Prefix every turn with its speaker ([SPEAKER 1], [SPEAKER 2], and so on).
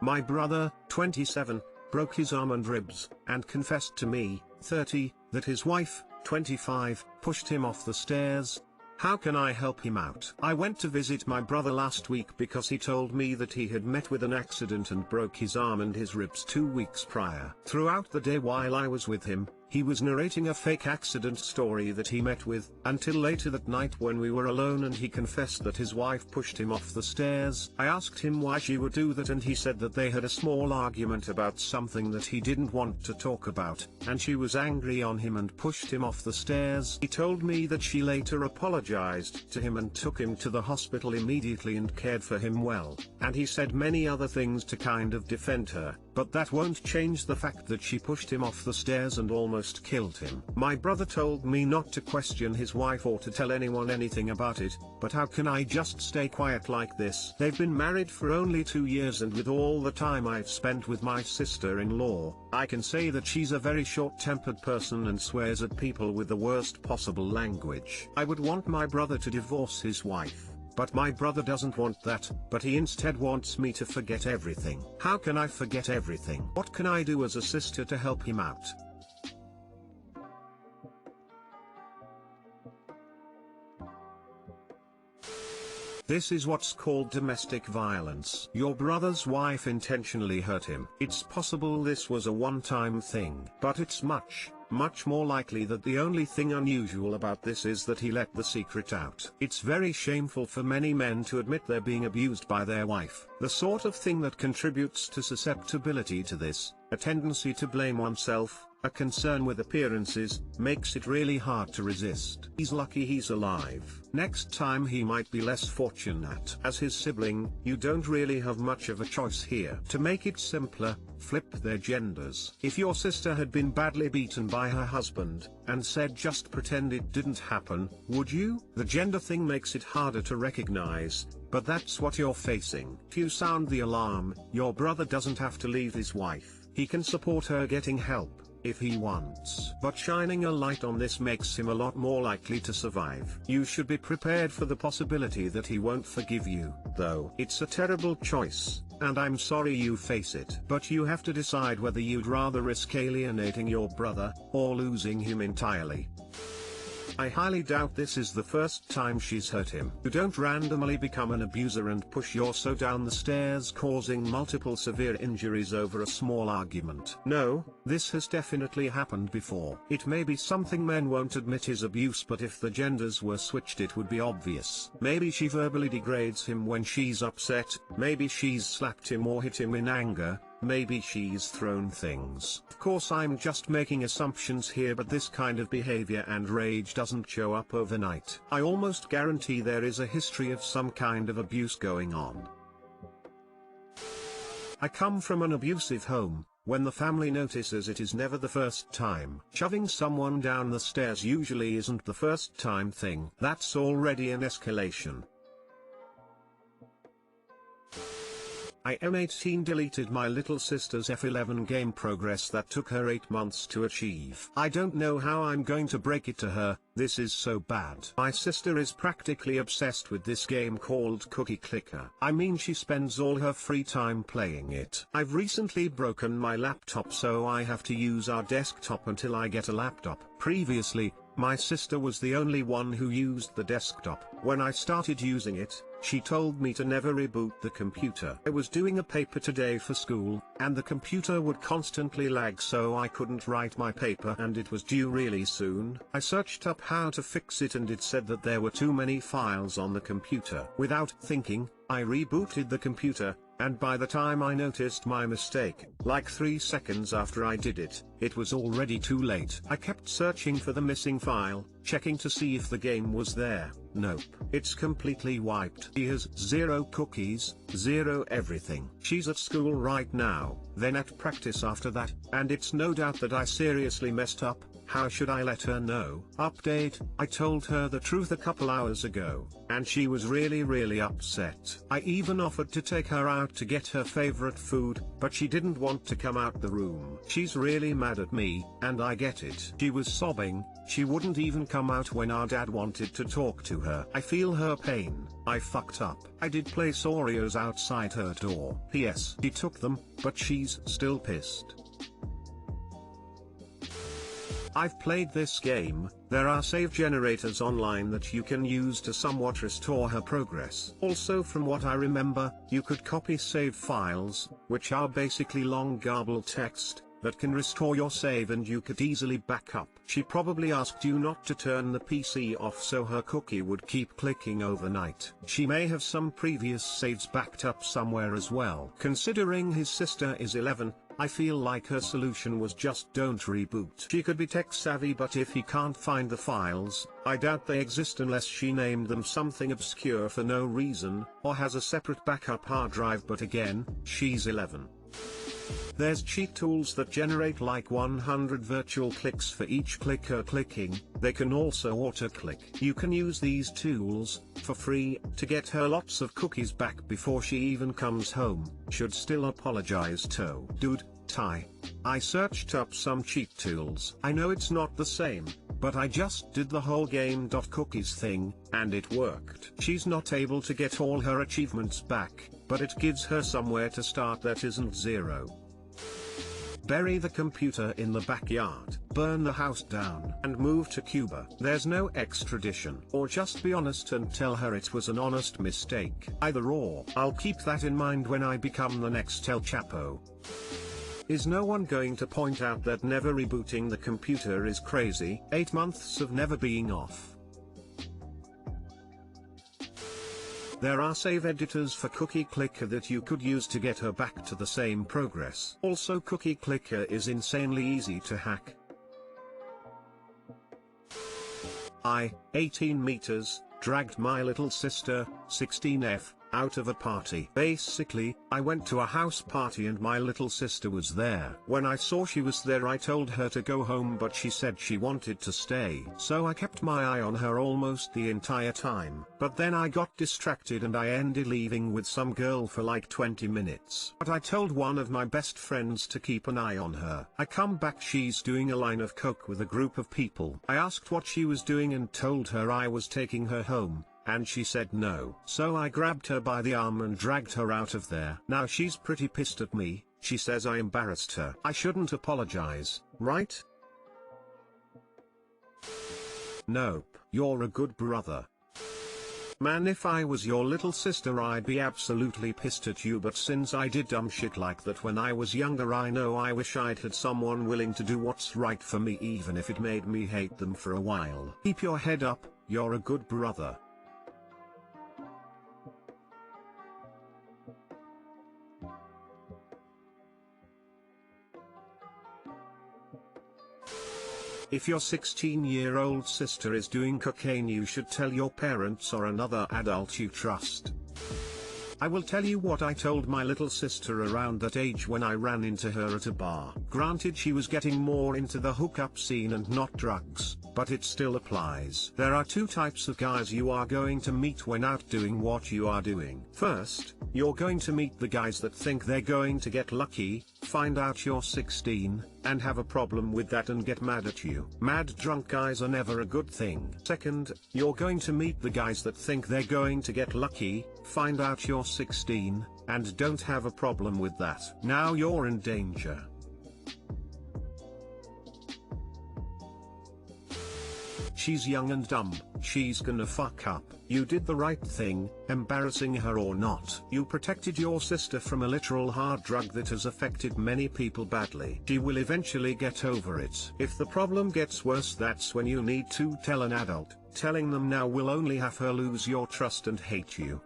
[SPEAKER 1] My brother, 27, broke his arm and ribs, and confessed to me, 30, that his wife, 25, pushed him off the stairs. How can I help him out? I went to visit my brother last week because he told me that he had met with an accident and broke his arm and his ribs 2 weeks prior. Throughout the day while I was with him, he was narrating a fake accident story that he met with, until later that night when we were alone and he confessed that his wife pushed him off the stairs. I asked him why she would do that and he said that they had a small argument about something that he didn't want to talk about, and she was angry on him and pushed him off the stairs. He told me that she later apologized to him and took him to the hospital immediately and cared for him well, and he said many other things to kind of defend her, but that won't change the fact that she pushed him off the stairs and almost killed him. My brother told me not to question his wife or to tell anyone anything about it, but how can I just stay quiet like this? They've been married for only 2 years, and with all the time I've spent with my sister-in-law, I can say that she's a very short-tempered person and swears at people with the worst possible language. I would want my brother to divorce his wife, but my brother doesn't want that, but he instead wants me to forget everything. How can I forget everything? What can I do as a sister to help him out? This is what's called domestic violence. Your brother's wife intentionally hurt him. It's possible this was a one-time thing, but it's much more likely that the only thing unusual about this is that he let the secret out. It's very shameful for many men to admit they're being abused by their wife. The sort of thing that contributes to susceptibility to this, a tendency to blame oneself, a concern with appearances, makes it really hard to resist. He's lucky he's alive. Next time he might be less fortunate. As his sibling, you don't really have much of a choice here. To make it simpler, flip their genders. If your sister had been badly beaten by her husband, and said just pretend it didn't happen, would you? The gender thing makes it harder to recognize, but that's what you're facing. If you sound the alarm, your brother doesn't have to leave his wife. He can support her getting help, if he wants. But shining a light on this makes him a lot more likely to survive. You should be prepared for the possibility that he won't forgive you, though. It's a terrible choice, and I'm sorry you face it. But you have to decide whether you'd rather risk alienating your brother, or losing him entirely. I highly doubt this is the first time she's hurt him. You don't randomly become an abuser and push your so down the stairs causing multiple severe injuries over a small argument. No, this has definitely happened before. It may be something men won't admit is abuse, but if the genders were switched it would be obvious. Maybe she verbally degrades him when she's upset, maybe she's slapped him or hit him in anger, maybe she's thrown things. Of course I'm just making assumptions here, but this kind of behavior and rage doesn't show up overnight. I almost guarantee there is a history of some kind of abuse going on. I come from an abusive home. When the family notices it is never the first time. Shoving someone down the stairs usually isn't the first time thing. That's already an escalation. I M18 deleted my little sister's F11 game progress that took her 8 months to achieve. I don't know how I'm going to break it to her. This is so bad. My sister is practically obsessed with this game called Cookie Clicker. I mean, she spends all her free time playing it. I've recently broken my laptop, so I have to use our desktop until I get a laptop. Previously, my sister was the only one who used the desktop. When I started using it, she told me to never reboot the computer. I was doing a paper today for school, and the computer would constantly lag, so I couldn't write my paper and it was due really soon. I searched up how to fix it and it said that there were too many files on the computer. Without thinking, I rebooted the computer, and by the time I noticed my mistake, like 3 seconds after I did it, it was already too late. I kept searching for the missing file, checking to see if the game was there. Nope. It's completely wiped. She has 0 cookies, 0 everything. She's at school right now, then at practice after that, and it's no doubt that I seriously messed up, How should I let her know? Update, I told her the truth a couple hours ago, and she was really upset. I even offered to take her out to get her favorite food, but she didn't want to come out the room. She's really mad at me, and I get it. She was sobbing, she wouldn't even come out when our dad wanted to talk to her. I feel her pain. I fucked up. I did place Oreos outside her door. P.S. She took them, but she's still pissed. I've played this game. There are save generators online that you can use to somewhat restore her progress. Also, from what I remember, you could copy save files, which are basically long garbled text, that can restore your save and you could easily back up. She probably asked you not to turn the PC off so her cookie would keep clicking overnight. She may have some previous saves backed up somewhere as well. Considering his sister is 11, I feel like her solution was just don't reboot. She could be tech savvy, but if he can't find the files, I doubt they exist unless she named them something obscure for no reason, or has a separate backup hard drive, but again, she's 11. There's cheat tools that generate like 100 virtual clicks for each click her clicking. They can also auto-click. You can use these tools, for free, to get her lots of cookies back before she even comes home. Should still apologize to Dude, Ty. I searched up some cheat tools. I know it's not the same, but I just did the whole game.cookies thing, and it worked. She's not able to get all her achievements back, but it gives her somewhere to start that isn't zero. Bury the computer in the backyard, burn the house down, and move to Cuba. There's no extradition. Or just be honest and tell her it was an honest mistake. Either or. I'll keep that in mind when I become the next El Chapo. Is no one going to point out that never rebooting the computer is crazy? 8 months of never being off. There are save editors for Cookie Clicker that you could use to get her back to the same progress. Also, Cookie Clicker is insanely easy to hack. 18 meters, dragged my little sister, 16F, out of a party. Basically, I went to a house party and my little sister was there. When I saw she was there, I told her to go home, but she said she wanted to stay. So I kept my eye on her almost the entire time. But then I got distracted and I ended leaving with some girl for like 20 minutes. But I told one of my best friends to keep an eye on her. I come back, she's doing a line of coke with a group of people. I asked what she was doing and told her I was taking her home, and she said no. So I grabbed her by the arm and dragged her out of there. Now she's pretty pissed at me. She says I embarrassed her. I shouldn't apologize, right? Nope. You're a good brother. Man, if I was your little sister I'd be absolutely pissed at you, but since I did dumb shit like that when I was younger, I know I wish I'd had someone willing to do what's right for me, even if it made me hate them for a while. Keep your head up, you're a good brother. If your 16-year-old sister is doing cocaine, you should tell your parents or another adult you trust. I will tell you what I told my little sister around that age when I ran into her at a bar. Granted, she was getting more into the hookup scene and not drugs, but it still applies. There are two types of guys you are going to meet when out doing what you are doing. First, you're going to meet the guys that think they're going to get lucky, find out you're 16, and have a problem with that and get mad at you. Mad drunk guys are never a good thing. Second, you're going to meet the guys that think they're going to get lucky, find out you're 16, and don't have a problem with that. Now you're in danger. She's young and dumb, she's gonna fuck up. You did the right thing, embarrassing her or not. You protected your sister from a literal hard drug that has affected many people badly. She will eventually get over it. If the problem gets worse, that's when you need to tell an adult. Telling them now will only have her lose your trust and hate you.